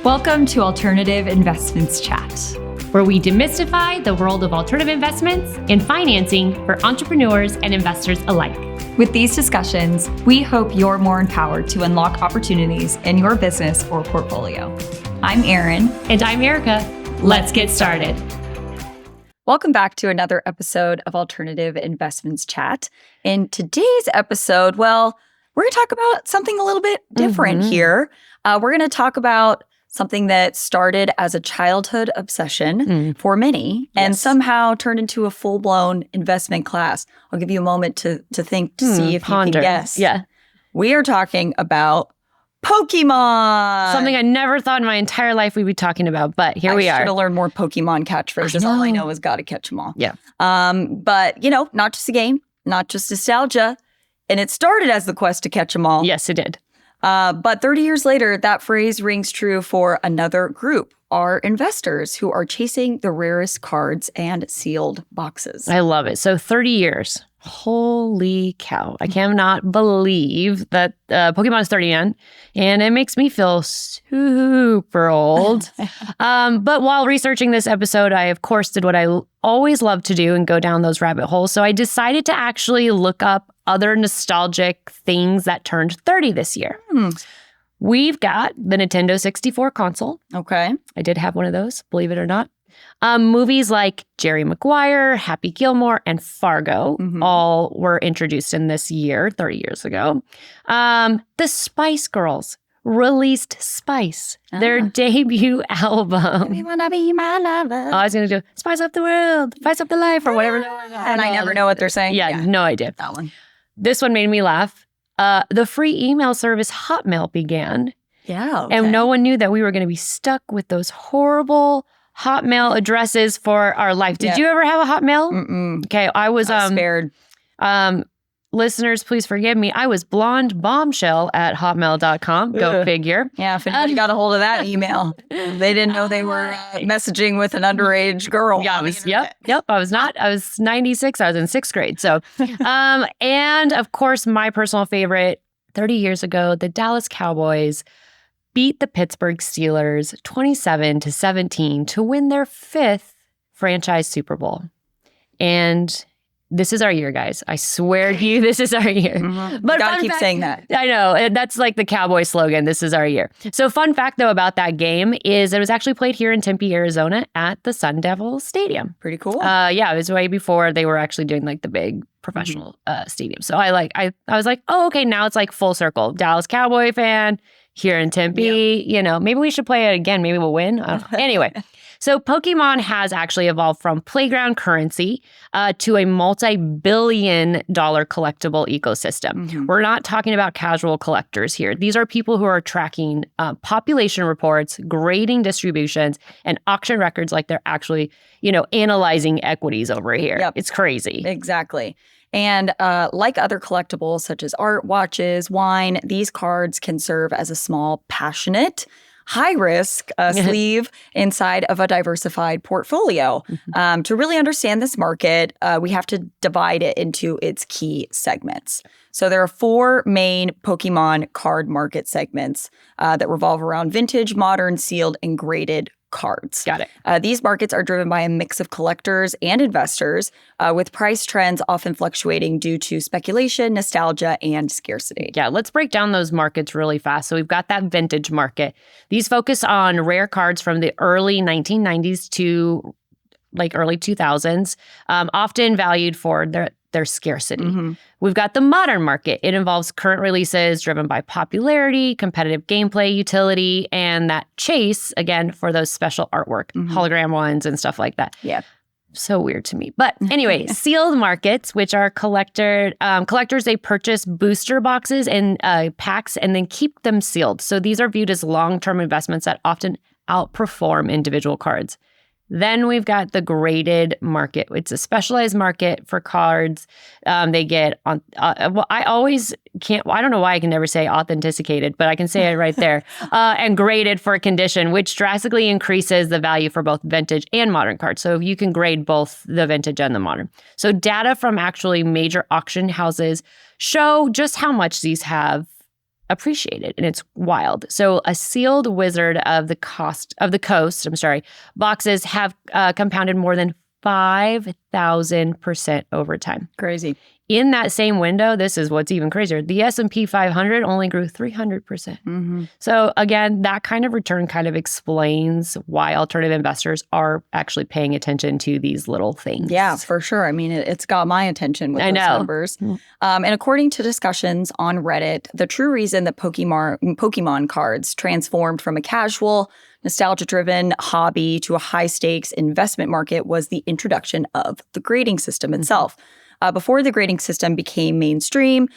Welcome to Alternative Investments Chat, where we demystify the world of alternative investments and financing for entrepreneurs and investors alike. With these discussions, we hope you're more empowered to unlock opportunities in your business or portfolio. I'm Erin. And I'm Erica. Let's get started. Welcome back to another episode of Alternative Investments Chat. In today's episode, we're going to talk about something a little bit different here. We're going to talk about something that started as a childhood obsession for many and somehow turned into a full-blown investment class. I'll give you a moment to think to see if you can guess. Yeah. We are talking about Pokemon. Something I never thought in my entire life we'd be talking about, but here we are. I should have learned more Pokemon catchphrases. All I know is gotta catch them all. Yeah. But, not just a game, not just nostalgia. And it started as the quest to catch them all. Yes, it did. But 30 years later, that phrase rings true for another group, our investors who are chasing the rarest cards and sealed boxes. I love it. So 30 years. Holy cow. I cannot believe that Pokemon is 30 and it makes me feel super old. But while researching this episode, I, of course, did what I always love to do and go down those rabbit holes. So I decided to actually look up other nostalgic things that turned 30 this year. We've got the Nintendo 64 console. Okay. I did have one of those, believe it or not. Movies like Jerry Maguire, Happy Gilmore, and Fargo all were introduced in this year, 30 years ago. The Spice Girls released Spice, their debut album. You wanna be my lover. I was going to do Spice Up the World, Spice Up the Life, or whatever. And I never know what they're saying. Yeah, no idea. That one. This one made me laugh. The free email service Hotmail began. Yeah. Okay. And no one knew that we were going to be stuck with those horrible Hotmail addresses for our life. Did you ever have a Hotmail? Mm-mm. Okay, I was spared. Listeners, please forgive me. I was blonde bombshell at hotmail.com. Go figure. Yeah, if anybody got a hold of that email, they didn't know they were messaging with an underage girl. Yeah, yep. I was 96. I was in 6th grade. So, and of course, my personal favorite, 30 years ago, the Dallas Cowboys beat the Pittsburgh Steelers 27-17 to win their 5th franchise Super Bowl. And this is our year, guys. I swear to you, this is our year. But gotta keep saying that. I know. That's like the Cowboy slogan. This is our year. So fun fact, though, about that game is it was actually played here in Tempe, Arizona at the Sun Devil Stadium. Pretty cool. Yeah, it was way before they were actually doing like the big professional stadium. So I was like, oh, okay, now it's like full circle. Dallas Cowboy fan here in Tempe. Maybe we should play it again. Maybe we'll win. I don't know. Anyway. So Pokemon has actually evolved from playground currency to a multi-billion-dollar collectible ecosystem. We're not talking about casual collectors here. These are people who are tracking population reports, grading distributions, and auction records like they're actually, analyzing equities over here. Yep. It's crazy. Exactly. And like other collectibles such as art, watches, wine, these cards can serve as a small, passionate, high-risk sleeve inside of a diversified portfolio. To really understand this market, we have to divide it into its key segments. So there are 4 main Pokemon card market segments that revolve around vintage, modern, sealed, and graded cards. Got it. These markets are driven by a mix of collectors and investors, with price trends often fluctuating due to speculation, nostalgia, and scarcity. Yeah, let's break down those markets really fast. So we've got that vintage market. These focus on rare cards from the early 1990s to like early 2000s, often valued for their scarcity. We've got the modern market. It involves current releases driven by popularity, competitive gameplay, utility, and that chase, again, for those special artwork, hologram ones and stuff like that. Yeah. So weird to me. But anyway, sealed markets, which are collectors, they purchase booster boxes and packs and then keep them sealed. So these are viewed as long-term investments that often outperform individual cards. Then we've got the graded market. It's a specialized market for cards. They get on. I always can't. I don't know why I can never say authenticated, but I can say it right there. And graded for condition, which drastically increases the value for both vintage and modern cards. So you can grade both the vintage and the modern. So data from actually major auction houses show just how much these have appreciated, and it's wild. So a sealed Wizard of the Coast boxes have compounded more than 5,000% over time. Crazy. In that same window, this is what's even crazier. The S&P 500 only grew 300%. Mm-hmm. So again, that kind of return kind of explains why alternative investors are actually paying attention to these little things. Yeah, for sure. I mean, it's got my attention with those numbers. And according to discussions on Reddit, the true reason that Pokemon cards transformed from a casual, nostalgia-driven hobby to a high-stakes investment market was the introduction of the grading system itself. Before the grading system became mainstream,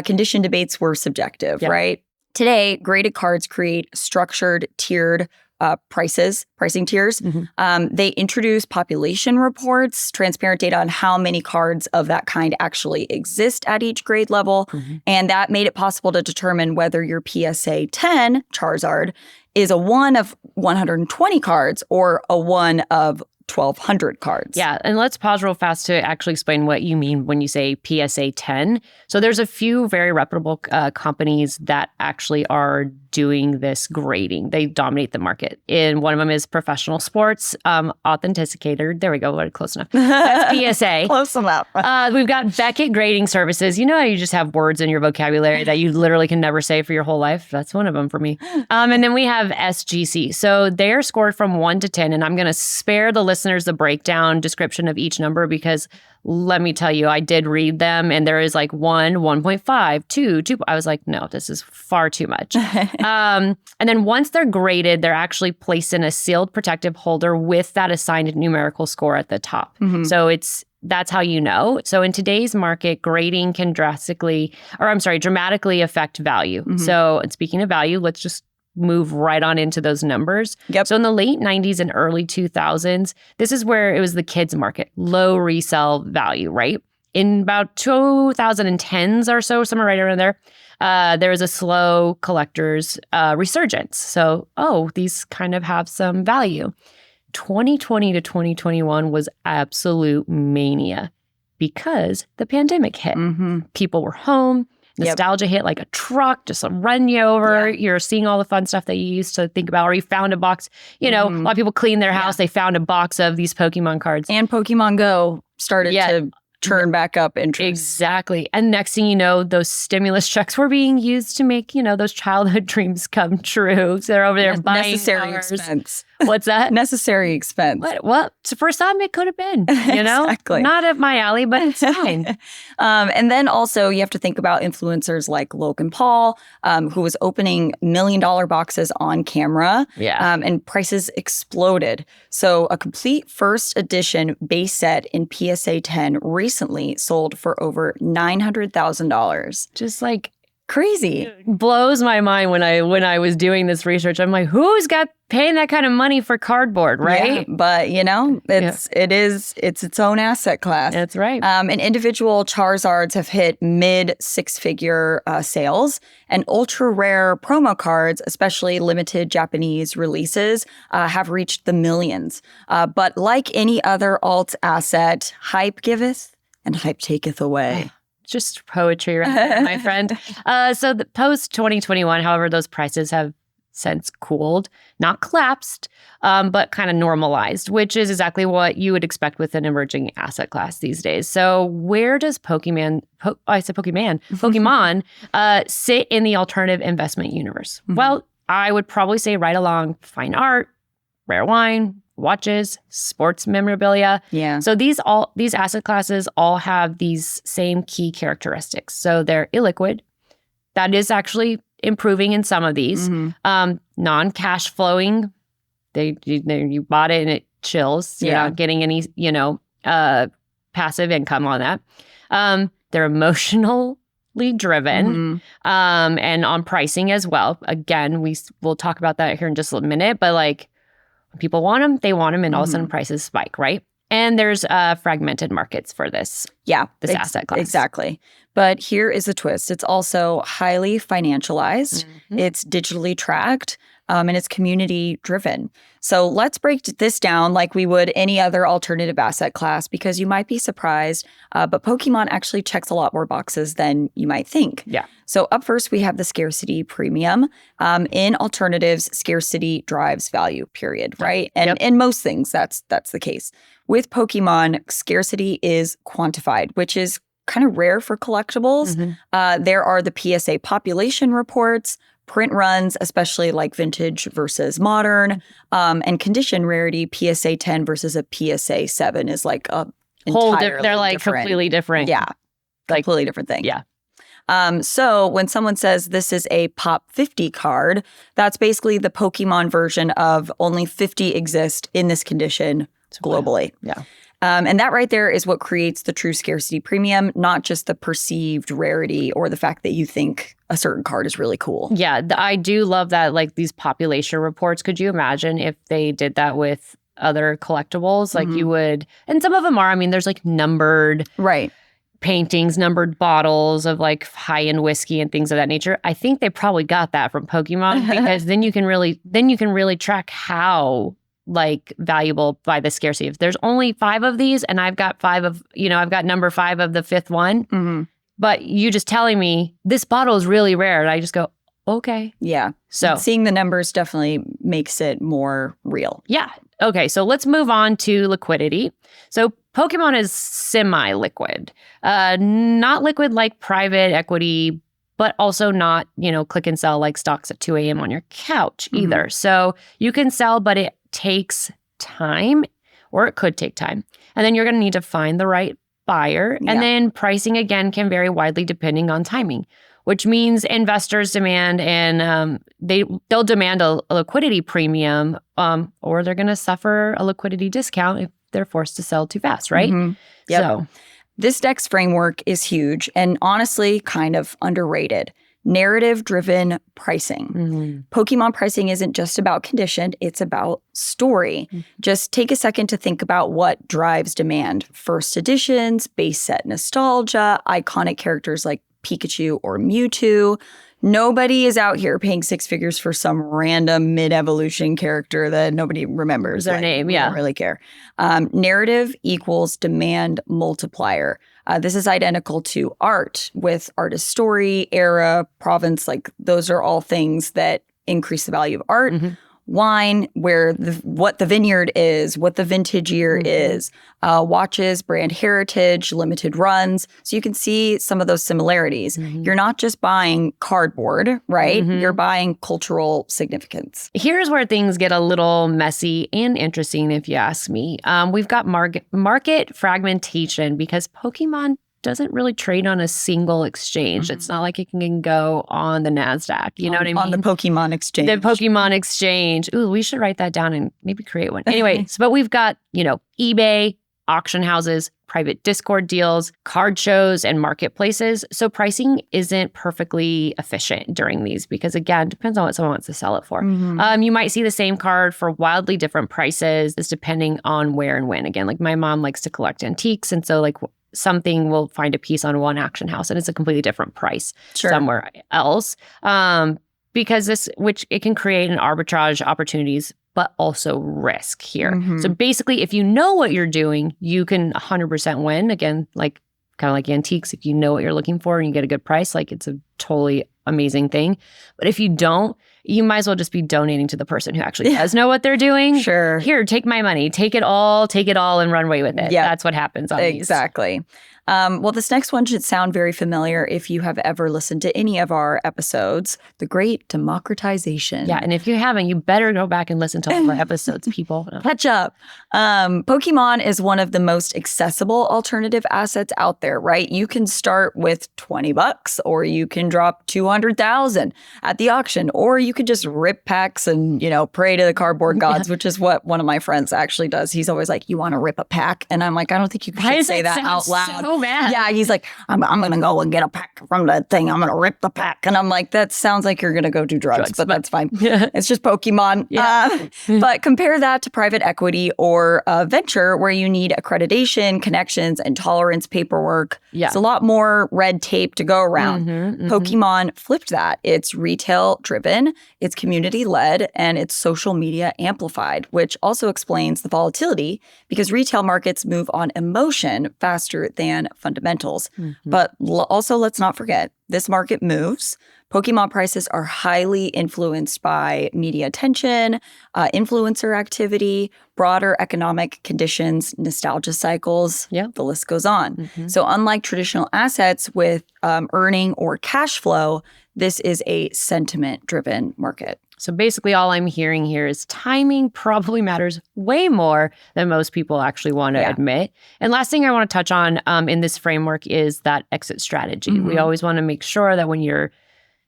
condition debates were subjective, right? Today, graded cards create structured, tiered pricing tiers. They introduce population reports, transparent data on how many cards of that kind actually exist at each grade level. And that made it possible to determine whether your PSA 10 Charizard is a 1 of 120 cards or a 1 of 1,200 cards. Yeah, and let's pause real fast to actually explain what you mean when you say PSA 10. So there's a few very reputable companies that actually are doing this grading. They dominate the market. And one of them is Professional Sports Authenticator. There we go. We're close enough. That's PSA. Close enough. We've got Beckett Grading Services. You know how you just have words in your vocabulary that you literally can never say for your whole life? That's one of them for me. And then we have SGC. So they're scored from 1 to 10. And I'm going to spare the listeners the breakdown description of each number because let me tell you, I did read them and there is like 1, 1.5, 2. I was like, no, this is far too much. And then once they're graded, they're actually placed in a sealed protective holder with that assigned numerical score at the top. So that's how you know. So in today's market, grading can dramatically affect value. So and speaking of value, let's just move right on into those numbers. So in the late 90s and early 2000s, this is where it was the kids market, low resale value, right? In about 2010s or so, somewhere right around there, there was a slow collector's resurgence. So, these kind of have some value. 2020 to 2021 was absolute mania because the pandemic hit. People were home. Nostalgia hit like a truck, just run you over. You're seeing all the fun stuff that you used to think about, or you found a box. You know, a lot of people clean their house. They found a box of these Pokemon cards. And Pokemon Go started to turn back up interest. Exactly. And next thing you know, those stimulus checks were being used to make, those childhood dreams come true. So they're over there buying necessary cars. expense. What's that? Necessary expense. Well, for some, it could have been, Exactly. Not up my alley, but it's fine. And then also you have to think about influencers like Logan Paul, who was opening $1 million boxes on camera. And prices exploded. So a complete first edition base set in PSA 10 recently sold for over $900,000. Just like crazy. Blows my mind when I was doing this research. I'm like, who's got paying that kind of money for cardboard, right? Yeah, but it's its own asset class. That's right. And individual Charizards have hit mid 6-figure sales, and ultra rare promo cards, especially limited Japanese releases, have reached the millions. But like any other alt asset, hype giveth and hype taketh away. Just poetry right there, my friend. So the post 2021, however, those prices have since cooled, not collapsed, but kind of normalized, which is exactly what you would expect with an emerging asset class these days. So where does Pokemon sit in the alternative investment universe? Well, I would probably say right along fine art, rare wine, watches, sports memorabilia. Yeah. So these asset classes all have these same key characteristics. So they're illiquid. That is actually improving in some of these. Non-cash flowing. You bought it and it chills. You're not getting any, passive income on that. They're emotionally driven and on pricing as well. Again, we'll talk about that here in just a minute, but like when people want them, they want them, and all of a sudden prices spike, right? And there's fragmented markets for this. This asset class. Exactly. But here is the twist. It's also highly financialized. It's digitally tracked. and it's community driven. So let's break this down like we would any other alternative asset class, because you might be surprised, but Pokemon actually checks a lot more boxes than you might think. Yeah. So up first, we have the scarcity premium. In alternatives, scarcity drives value, period, right? And in most things, that's the case. With Pokemon, scarcity is quantified, which is kind of rare for collectibles. There are the PSA population reports, print runs, especially like vintage versus modern, and condition rarity. PSA 10 versus a PSA 7 is like a they're like completely different. Yeah, like, completely different thing. Yeah. So when someone says this is a Pop 50 card, that's basically the Pokemon version of only 50 exist in this condition globally. Yeah. And that right there is what creates the true scarcity premium, not just the perceived rarity or the fact that you think a certain card is really cool. Yeah, I do love that, like these population reports. Could you imagine if they did that with other collectibles? Like you would, and some of them are, I mean, there's like numbered paintings, numbered bottles of like high-end whiskey and things of that nature. I think they probably got that from Pokemon because then you can really track how like valuable by the scarcity. If there's only 5 of these and I've got 5 of, I've got number 5 of the 5th one, but you just telling me this bottle is really rare. And I just go, okay. Yeah. So seeing the numbers definitely makes it more real. Yeah. Okay. So let's move on to liquidity. So Pokemon is semi-liquid, not liquid like private equity, but also not, click and sell like stocks at 2 a.m. on your couch either. So you can sell, but it takes time, or it could take time. And then you're going to need to find the right buyer. And then pricing, again, can vary widely depending on timing, which means investors demand and they'll demand a liquidity premium, or they're going to suffer a liquidity discount if they're forced to sell too fast, right? Yep. So this DEX framework is huge and honestly kind of underrated. Narrative-driven pricing. Pokemon pricing isn't just about condition, it's about story. Just take a second to think about what drives demand. First editions, base set nostalgia, iconic characters like Pikachu or Mewtwo. Nobody is out here paying 6 figures for some random mid-evolution character that nobody remembers their name. Yeah, don't really care. Narrative equals demand multiplier. This is identical to art, with artist story, era, province. Like those are all things that increase the value of art. Wine, where what the vineyard is, what the vintage year is, watches, brand heritage, limited runs. So you can see some of those similarities. You're not just buying cardboard, right? You're buying cultural significance. Here's where things get a little messy and interesting, if you ask me. We've got market fragmentation because Pokemon doesn't really trade on a single exchange. It's not like it can go on the NASDAQ. You know what I mean? On the Pokemon exchange. The Pokemon exchange. Ooh, we should write that down and maybe create one. Anyway, but we've got, eBay, auction houses, private Discord deals, card shows, and marketplaces. So pricing isn't perfectly efficient during these because, again, depends on what someone wants to sell it for. You might see the same card for wildly different prices, just depending on where and when. Again, like my mom likes to collect antiques. And so like something will find a piece on one auction house and it's a completely different price somewhere else. Because which it can create an arbitrage opportunities, but also risk here. So basically, if you know what you're doing, you can 100% win. Again, like kind of like antiques, if you know what you're looking for and you get a good price, like it's a totally amazing thing. But if you don't, you might as well just be donating to the person who actually does know what they're doing. Here, take my money, take it all and run away with it. That's what happens on these. Exactly. Well, this next one should sound very familiar if you have ever listened to any of our episodes, The Great Democratization. Yeah, and if you haven't, you better go back and listen to all of our episodes, people. Catch up. Pokemon is one of the most accessible alternative assets out there, right? You can start with $20 or you can drop 200,000 at the auction, or you could just rip packs and, pray to the cardboard gods, which is what one of my friends actually does. He's always like, you want to rip a pack? And I'm like, I don't think you should say that out loud. So so mad. Yeah, he's like, I'm going to go and get a pack from that thing. I'm going to rip the pack. And I'm like, that sounds like you're going to go do drugs, but that's fine. Yeah. It's just Pokemon. Yeah. But compare that to private equity or venture where you need accreditation, connections, and tolerance paperwork. Yeah. It's a lot more red tape to go around. Pokemon flipped that. It's retail driven, it's community led, and it's social media amplified, which also explains the volatility because retail markets move on emotion faster than fundamentals. But also, let's not forget, this market moves. Pokemon prices are highly influenced by media attention, influencer activity, broader economic conditions, nostalgia cycles. Yeah. The list goes on. So unlike traditional assets with earning or cash flow, this is a sentiment-driven market. So basically all I'm hearing here is timing probably matters way more than most people actually want to admit. And last thing I want to touch on in this framework is that exit strategy. We always want to make sure that when you're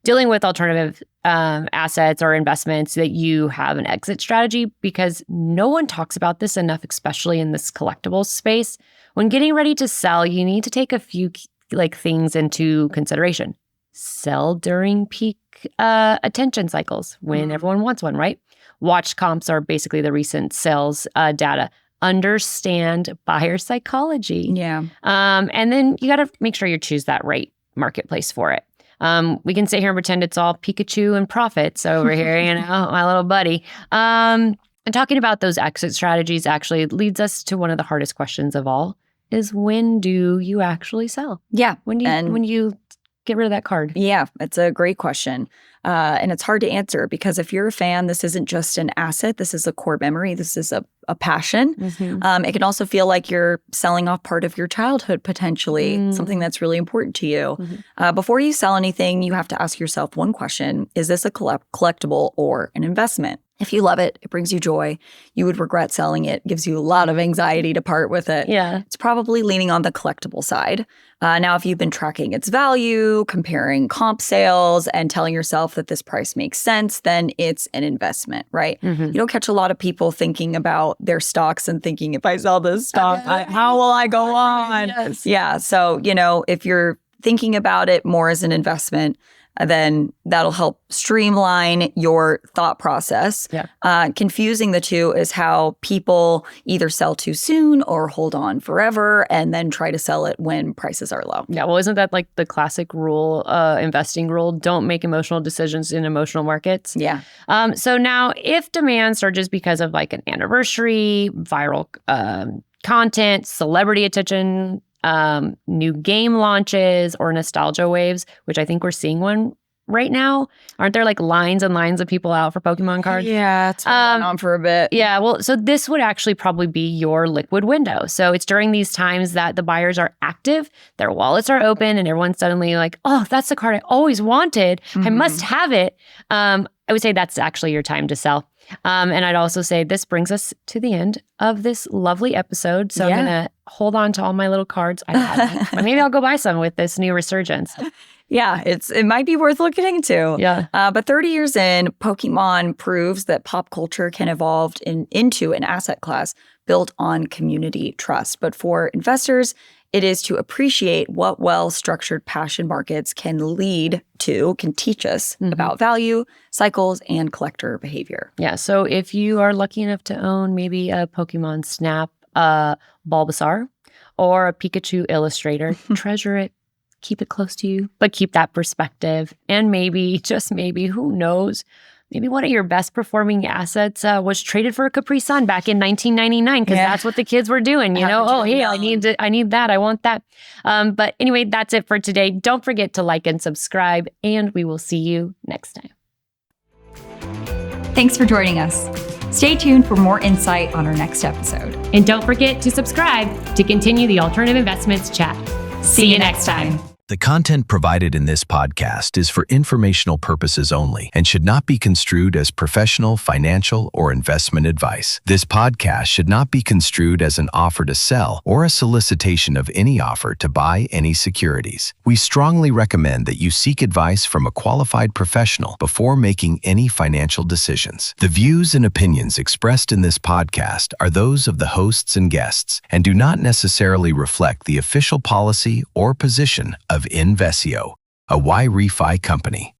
dealing with alternative assets or investments that you have an exit strategy because no one talks about this enough, especially in this collectibles space. When getting ready to sell, you need to take a few things into consideration. Sell during peak attention cycles when everyone wants one, right? Watch comps are basically the recent sales data. Understand buyer psychology. Yeah. And then you got to make sure you choose that right marketplace for it. We can sit here and pretend it's all Pikachu and profits over here, my little buddy. And talking about those exit strategies actually leads us to one of the hardest questions of all is when do you actually sell? Yeah. When you get rid of that card? Yeah, it's a great question. And it's hard to answer because if you're a fan, this isn't just an asset. This is a core memory. This is a passion. It can also feel like you're selling off part of your childhood, potentially, something that's really important to you. Before you sell anything, you have to ask yourself one question. Is this a collectible or an investment? If you love it, it brings you joy, you would regret selling it, gives you a lot of anxiety to part with it. Yeah. It's probably leaning on the collectible side. Now, if you've been tracking its value, comparing comp sales, and telling yourself that this price makes sense, then it's an investment, right? You don't catch a lot of people thinking about their stocks and thinking, if I sell this stock, how will I go on? Yes. Yeah. So, if you're thinking about it more as an investment, then that'll help streamline your thought process. Yeah. Confusing the two is how people either sell too soon or hold on forever and then try to sell it when prices are low. Yeah, well, isn't that like the classic rule, investing rule? Don't make emotional decisions in emotional markets. Yeah. So now if demand surges because of like an anniversary, viral content, celebrity attention, new game launches or nostalgia waves, which I think we're seeing one right now. Aren't there like lines and lines of people out for Pokemon cards? Yeah, it's been going on for a bit. Yeah, well, so this would actually probably be your liquid window. So it's during these times that the buyers are active, their wallets are open, and everyone's suddenly like, oh, that's the card I always wanted. I must have it. I would say that's actually your time to sell. And I'd also say this brings us to the end of this lovely episode. So I'm going to hold on to all my little cards. I haven't, but maybe I'll go buy some with this new resurgence. Yeah, it might be worth looking into. Yeah. But 30 years in, Pokemon proves that pop culture can evolve into an asset class built on community trust. But for investors, it is to appreciate what well-structured passion markets can teach us about value, cycles, and collector behavior. Yeah, so if you are lucky enough to own maybe a Pokemon Snap Bulbasaur or a Pikachu Illustrator, treasure it, keep it close to you, but keep that perspective. And maybe, just maybe, who knows, maybe one of your best performing assets was traded for a Capri Sun back in 1999 because that's what the kids were doing. Oh, hey, I need that. I want that. But anyway, that's it for today. Don't forget to like and subscribe, and we will see you next time. Thanks for joining us. Stay tuned for more insight on our next episode. And don't forget to subscribe to continue the Alternative Investments chat. See you next time. The content provided in this podcast is for informational purposes only and should not be construed as professional, financial, or investment advice. This podcast should not be construed as an offer to sell or a solicitation of any offer to buy any securities. We strongly recommend that you seek advice from a qualified professional before making any financial decisions. The views and opinions expressed in this podcast are those of the hosts and guests and do not necessarily reflect the official policy or position of Invesio, a Y-Refi company.